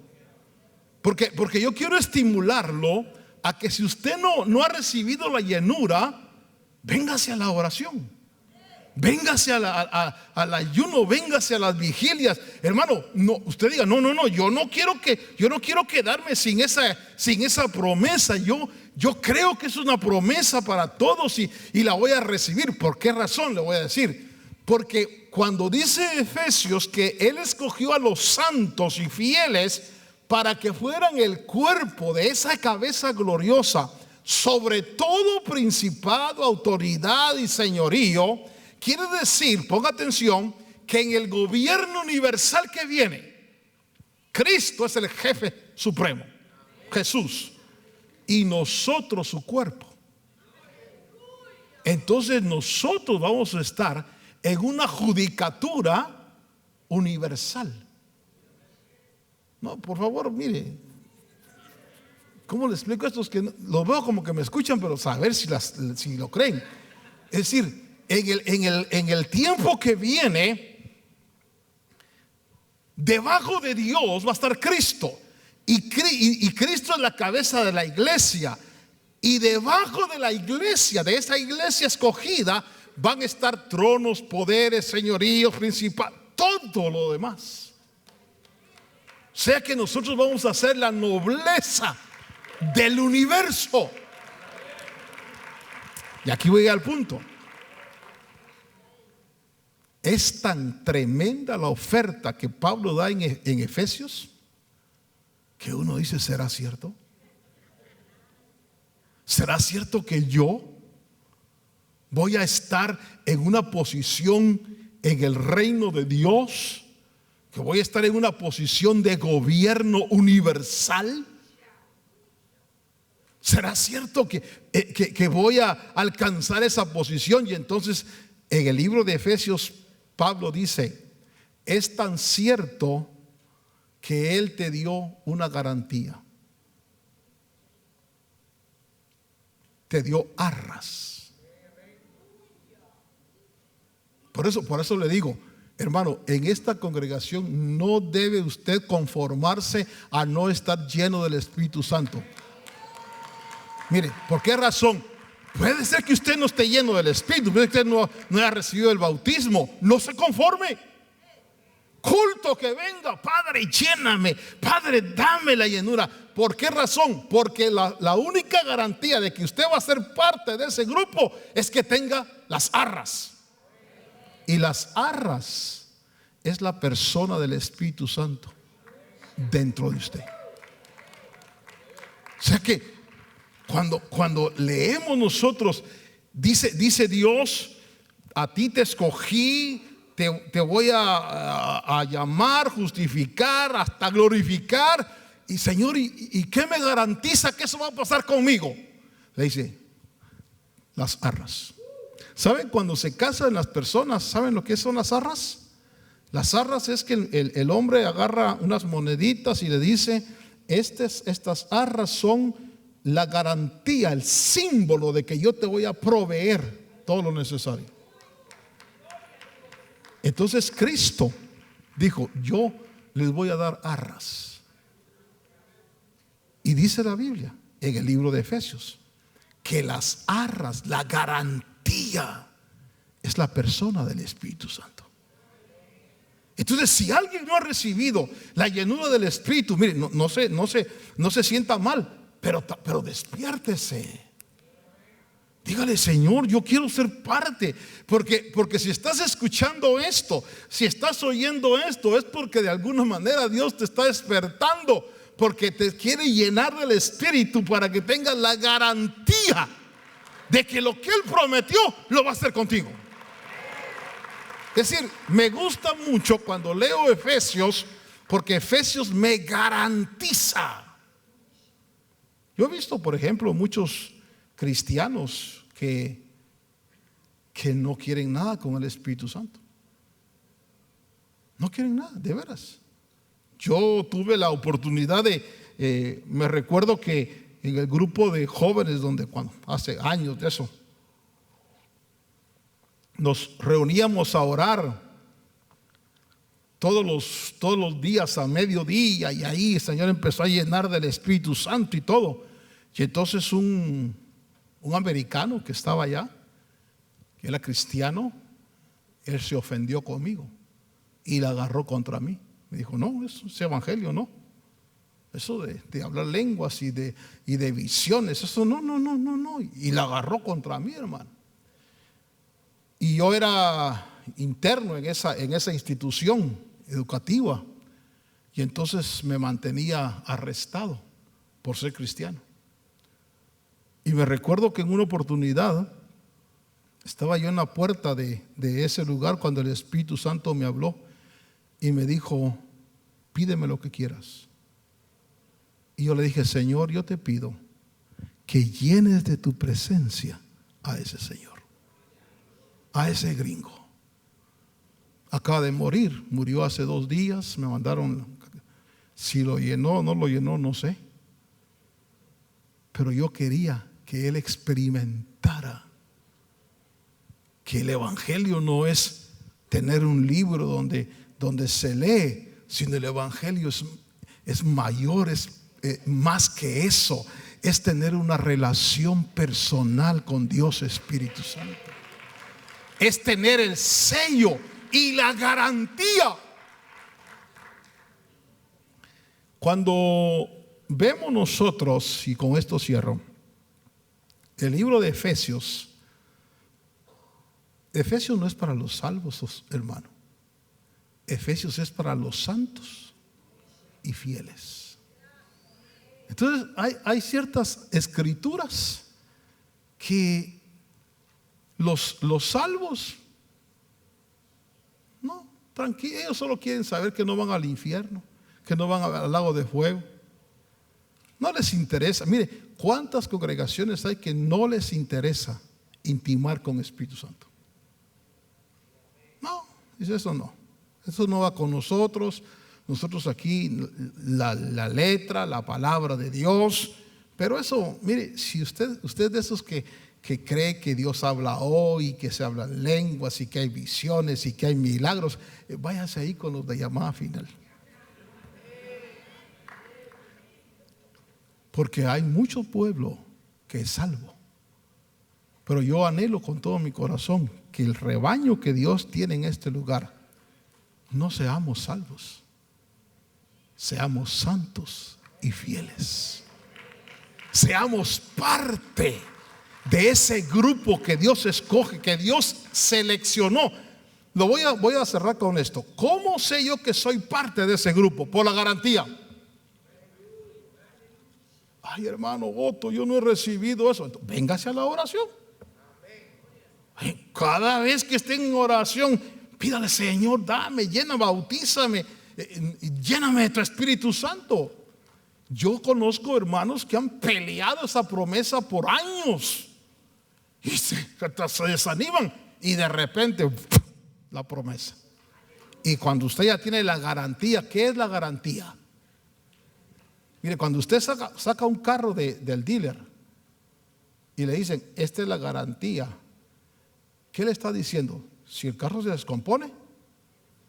Porque yo quiero estimularlo a que si usted no ha recibido la llenura, véngase a la oración. Véngase al ayuno, véngase a las vigilias. Hermano, no, usted diga, no, yo no quiero quedarme sin esa promesa. Yo creo que es una promesa para todos y la voy a recibir. ¿Por qué razón? Le voy a decir. Porque cuando dice Efesios que Él escogió a los santos y fieles para que fueran el cuerpo de esa cabeza gloriosa, sobre todo principado, autoridad y señorío, quiere decir, ponga atención, que en el gobierno universal que viene, Cristo es el jefe supremo, Jesús, y nosotros su cuerpo. Entonces nosotros vamos a estar en una judicatura universal. No, por favor, mire, ¿cómo le explico a estos que lo veo como que me escuchan, pero saber si lo creen? Es decir, en el tiempo que viene, debajo de Dios va a estar Cristo, y Cristo es la cabeza de la iglesia, y debajo de la iglesia, de esa iglesia escogida, van a estar tronos, poderes, señoríos, principados, todo lo demás. O sea que nosotros vamos a ser la nobleza del universo. Y aquí voy al punto. Es tan tremenda la oferta que Pablo da en Efesios, que uno dice, ¿será cierto? ¿Será cierto que yo voy a estar en una posición en el reino de Dios? ¿Que voy a estar en una posición de gobierno universal? ¿Será cierto que voy a alcanzar esa posición? Y entonces en el libro de Efesios Pablo dice, es tan cierto que Él te dio una garantía. Te dio arras. Por eso le digo, hermano, en esta congregación no debe usted conformarse a no estar lleno del Espíritu Santo. Mire, ¿por qué razón? Puede ser que usted no esté lleno del Espíritu, puede ser que usted no haya recibido el bautismo. No se conforme. Culto que venga, Padre, lléname, Padre, dame la llenura. ¿Por qué razón? Porque la única garantía de que usted va a ser parte de ese grupo es que tenga las arras. Y las arras es la persona del Espíritu Santo dentro de usted. O sea que cuando leemos nosotros, dice Dios, a ti te escogí, te voy a llamar, justificar, hasta glorificar. Y Señor, ¿y qué me garantiza que eso va a pasar conmigo? Le dice, las arras. ¿Saben cuando se casan las personas? ¿Saben lo que son las arras? Las arras es que el hombre agarra unas moneditas y le dice, estas arras son la garantía, el símbolo de que yo te voy a proveer todo lo necesario. Entonces Cristo dijo, yo les voy a dar arras. Y dice la Biblia en el libro de Efesios que las arras, la garantía, es la persona del Espíritu Santo. Entonces, si alguien no ha recibido la llenura del Espíritu, mire, no se sienta mal, pero despiértese. Dígale, Señor, yo quiero ser parte. Porque si estás escuchando esto, si estás oyendo esto, es porque de alguna manera Dios te está despertando, porque te quiere llenar del Espíritu para que tengas la garantía de que lo que Él prometió lo va a hacer contigo. Es decir, me gusta mucho cuando leo Efesios, porque Efesios me garantiza. Yo he visto, por ejemplo, muchos cristianos que no quieren nada con el Espíritu Santo. No quieren nada, de veras. Yo tuve la oportunidad me recuerdo que en el grupo de jóvenes cuando hace años de eso, nos reuníamos a orar todos los días a mediodía, y ahí el Señor empezó a llenar del Espíritu Santo y todo. Y entonces un americano que estaba allá, que era cristiano, él se ofendió conmigo y la agarró contra mí. Me dijo, no, eso es evangelio, no. Eso de hablar lenguas y de visiones, eso no. Y la agarró contra mí, hermano. Y yo era interno en esa institución educativa. Y entonces me mantenía arrestado por ser cristiano. Y me recuerdo que en una oportunidad estaba yo en la puerta de ese lugar cuando el Espíritu Santo me habló y me dijo, pídeme lo que quieras. Y yo le dije, Señor, yo te pido que llenes de tu presencia a ese señor, a ese gringo. Acaba de morir, murió hace 2 días, me mandaron, si lo llenó o no lo llenó, no sé. Pero yo quería que él experimentara que el evangelio no es tener un libro donde se lee, sino el evangelio es mayor, es más que eso, es tener una relación personal con Dios Espíritu Santo. Es tener el sello y la garantía. Cuando vemos nosotros, y con esto cierro, el libro de Efesios no es para los salvos, hermano. Efesios es para los santos y fieles. Entonces hay ciertas escrituras que los salvos, no, tranquilos, ellos solo quieren saber que no van al infierno, que no van al lago de fuego. No les interesa. Mire, cuántas congregaciones hay que no les interesa intimar con el Espíritu Santo. No, dice eso no. Eso no va con nosotros. Nosotros aquí la letra, la palabra de Dios. Pero eso, mire, si usted de esos que cree que Dios habla hoy, que se hablan lenguas y que hay visiones y que hay milagros, váyase ahí con los de llamada final. Porque hay mucho pueblo que es salvo. Pero yo anhelo con todo mi corazón que el rebaño que Dios tiene en este lugar, no seamos salvos, seamos santos y fieles. Seamos parte de ese grupo que Dios escoge, que Dios seleccionó. Voy a cerrar con esto. ¿Cómo sé yo que soy parte de ese grupo? Por la garantía. Ay, hermano Otto, yo no he recibido eso. Véngase a la oración. Cada vez que esté en oración, pídale, Señor, dame, lléname, bautízame, lléname de tu Espíritu Santo. Yo conozco hermanos que han peleado esa promesa por años y se desaniman y de repente la promesa. Y cuando usted ya tiene la garantía, ¿qué es la garantía? Mire, cuando usted saca un carro del dealer y le dicen, esta es la garantía, ¿qué le está diciendo? Si el carro se descompone,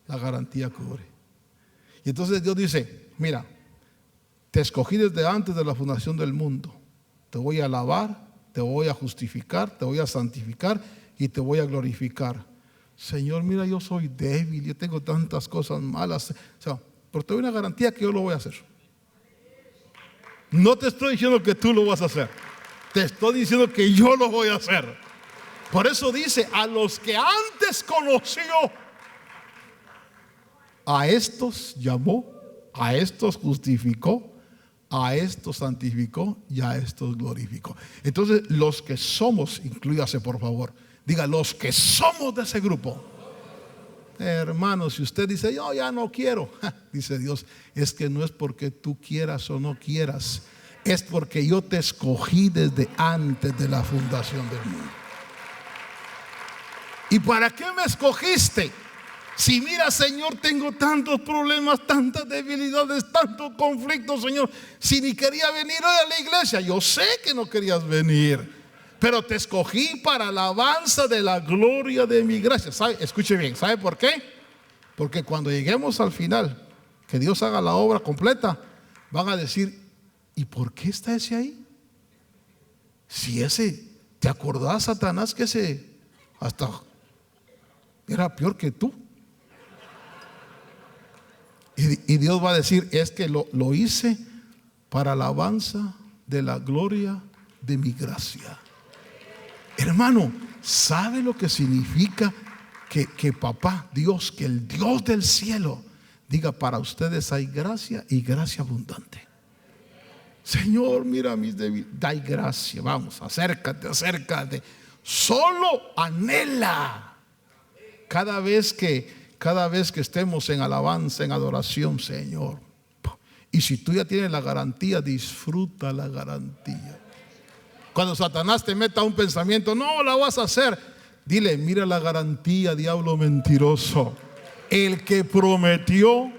la garantía cubre. Y entonces Dios dice, mira, te escogí desde antes de la fundación del mundo. Te voy a alabar, te voy a justificar, te voy a santificar y te voy a glorificar. Señor, mira, yo soy débil, yo tengo tantas cosas malas. O sea, pero te doy una garantía que yo lo voy a hacer. No te estoy diciendo que tú lo vas a hacer. Te estoy diciendo que yo lo voy a hacer. Por eso dice, a los que antes conoció, a estos llamó, a estos justificó, a estos santificó y a estos glorificó. Entonces, los que somos, inclúyase por favor, diga, los que somos de ese grupo. Hermano, si usted dice, yo ya no quiero, dice Dios, es que no es porque tú quieras o no quieras, es porque yo te escogí desde antes de la fundación del mundo. ¿Y para qué me escogiste? Si mira, Señor, tengo tantos problemas, tantas debilidades, tantos conflictos, Señor. Si ni quería venir hoy a la iglesia, yo sé que no querías venir, pero te escogí para alabanza de la gloria de mi gracia. ¿Sabe? Escuche bien, ¿sabe por qué? Porque cuando lleguemos al final, que Dios haga la obra completa, van a decir, ¿y por qué está ese ahí? Si ese, ¿te acordás, Satanás, que ese hasta era peor que tú. Y Dios va a decir, es que lo hice para alabanza de la gloria de mi gracia. Hermano, ¿sabe lo que significa que papá Dios, que el Dios del cielo diga, para ustedes hay gracia y gracia abundante? Señor, mira mis debilidades, hay gracia, vamos, acércate. Solo anhela cada vez que estemos en alabanza, en adoración, Señor. Y si tú ya tienes la garantía, disfruta la garantía. Cuando Satanás te meta un pensamiento, no la vas a hacer, dile, mira la garantía, diablo mentiroso. El que prometió,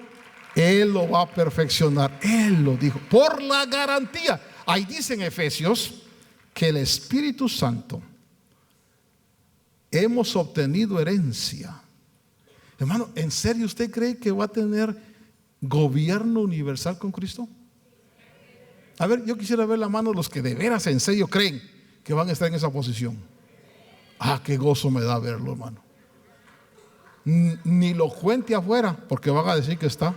Él lo va a perfeccionar. Él lo dijo, por la garantía. Ahí dice en Efesios que el Espíritu Santo hemos obtenido herencia. Hermano, ¿en serio usted cree que va a tener gobierno universal con Cristo? A ver, yo quisiera ver la mano de los que de veras en serio creen que van a estar en esa posición. Ah, qué gozo me da verlo, hermano. Ni lo cuente afuera, porque van a decir que está.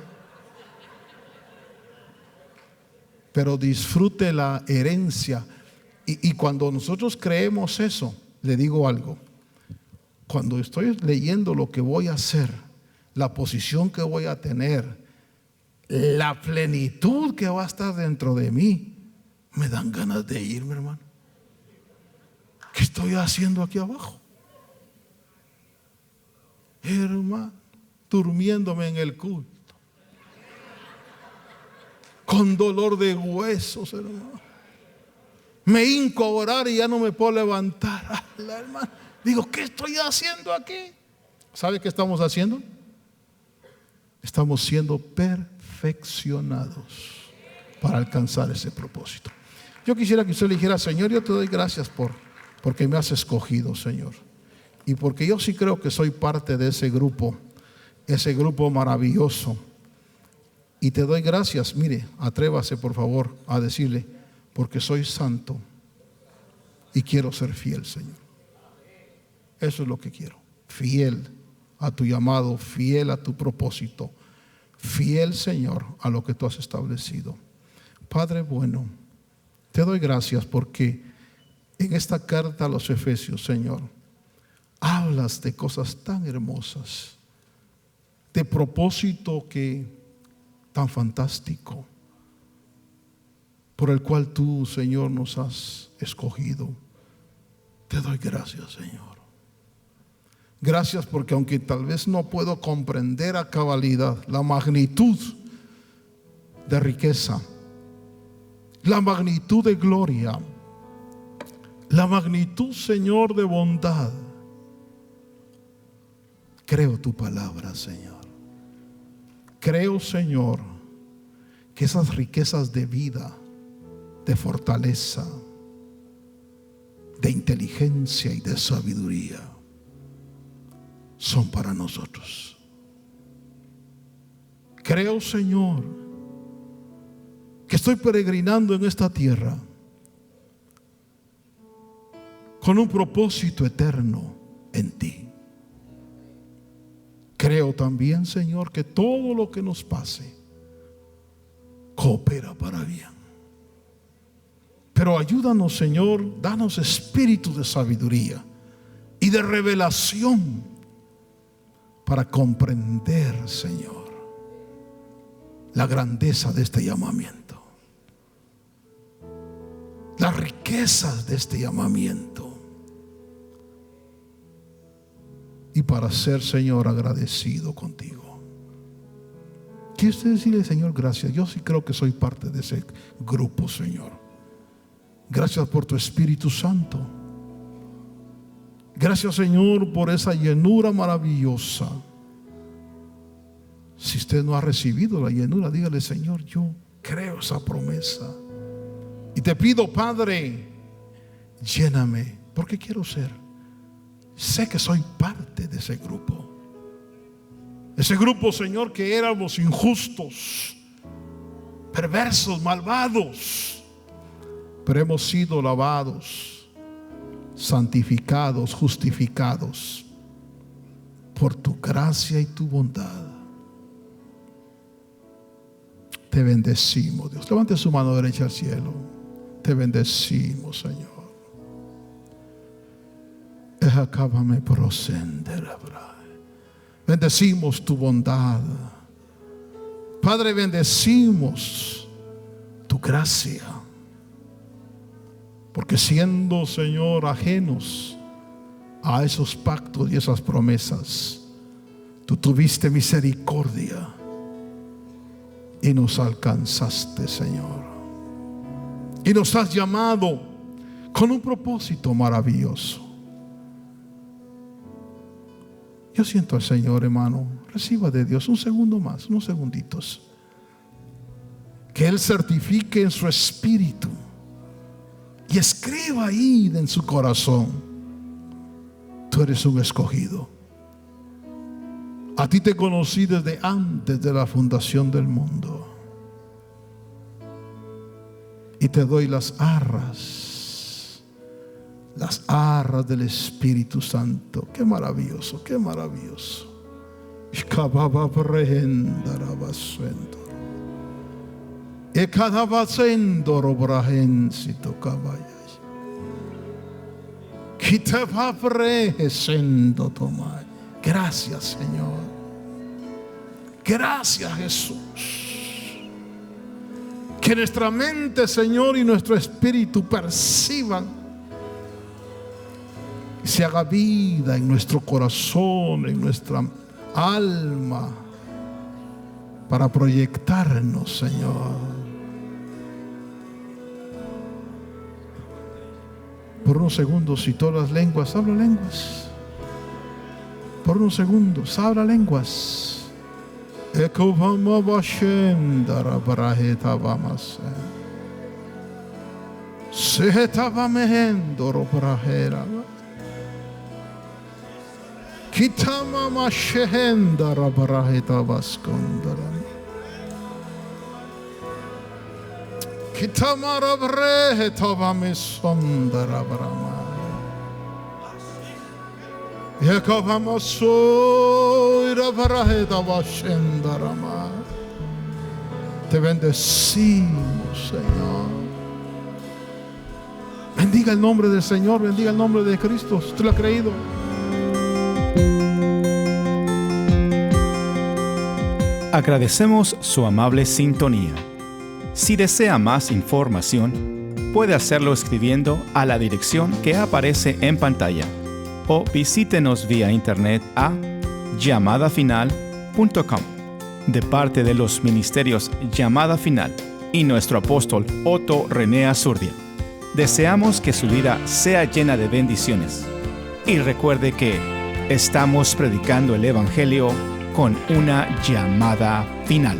Pero disfrute la herencia. Y cuando nosotros creemos eso, le digo algo. Cuando estoy leyendo lo que voy a hacer, la posición que voy a tener, la plenitud que va a estar dentro de mí, me dan ganas de irme, hermano. ¿Qué estoy haciendo aquí abajo? Hermano, durmiéndome en el culto, con dolor de huesos, hermano. Me hinco a orar y ya no me puedo levantar. Hermano, digo, ¿qué estoy haciendo aquí? ¿Sabe qué estamos haciendo? Estamos siendo perfeccionados para alcanzar ese propósito. Yo quisiera que usted le dijera, Señor, yo te doy gracias porque me has escogido, Señor. Y porque yo sí creo que soy parte de ese grupo maravilloso. Y te doy gracias. Mire, atrévase por favor a decirle, porque soy santo y quiero ser fiel, Señor. Eso es lo que quiero. Fiel a tu llamado, fiel a tu propósito, fiel, Señor, a lo que tú has establecido. Padre bueno, te doy gracias porque en esta carta a los Efesios, Señor, hablas de cosas tan hermosas, de propósito tan fantástico, por el cual tú, Señor, nos has escogido. Te doy gracias, Señor. Gracias porque aunque tal vez no puedo comprender a cabalidad la magnitud de riqueza, la magnitud de gloria, la magnitud, Señor, de bondad, creo tu palabra, Señor. Creo, Señor, que esas riquezas de vida, de fortaleza, de inteligencia y de sabiduría son para nosotros. Creo, Señor, que estoy peregrinando en esta tierra con un propósito eterno en ti. Creo también, Señor, que todo lo que nos pase coopera para bien. Pero ayúdanos, Señor, danos espíritu de sabiduría y de revelación para comprender, Señor, la grandeza de este llamamiento, las riquezas de este llamamiento, y para ser, Señor, agradecido contigo. ¿Quiere usted decirle, Señor, gracias? Yo sí creo que soy parte de ese grupo, Señor. Gracias por tu Espíritu Santo. Gracias, Señor, por esa llenura maravillosa. Si usted no ha recibido la llenura, dígale, Señor, yo creo esa promesa. Y te pido, Padre, lléname, porque quiero ser. Sé que soy parte de ese grupo. Ese grupo, Señor, que éramos injustos, perversos, malvados, pero hemos sido lavados, santificados, justificados por tu gracia y tu bondad. Te bendecimos, Dios. Levante su mano derecha al cielo. Te bendecimos, Señor. Bendecimos tu bondad. Padre, bendecimos tu gracia. Porque siendo, Señor, ajenos a esos pactos y esas promesas, tú tuviste misericordia y nos alcanzaste, Señor. Y nos has llamado con un propósito maravilloso. Yo siento al Señor, hermano. Reciba de Dios un segundo más, unos segunditos. Que Él certifique en su espíritu y escriba ahí en su corazón: tú eres un escogido. A ti te conocí desde antes de la fundación del mundo. Y te doy las arras del Espíritu Santo. Qué maravilloso, qué maravilloso. Gracias, Señor. Gracias, Jesús. Que nuestra mente, Señor, y nuestro espíritu perciban y se haga vida en nuestro corazón, en nuestra alma, para proyectarnos, Señor. Por unos segundos, si todas las lenguas, habla lenguas. Por unos segundos, habla lenguas. Te bendecimos, Señor. Bendiga el nombre del Señor, bendiga el nombre de Cristo. ¿Usted lo ha creído? Agradecemos su amable sintonía. Si desea más información, puede hacerlo escribiendo a la dirección que aparece en pantalla o visítenos vía internet a llamadafinal.com. De parte de los ministerios Llamada Final y nuestro apóstol Otto René Azurdia, deseamos que su vida sea llena de bendiciones. Y recuerde que estamos predicando el Evangelio con una llamada final.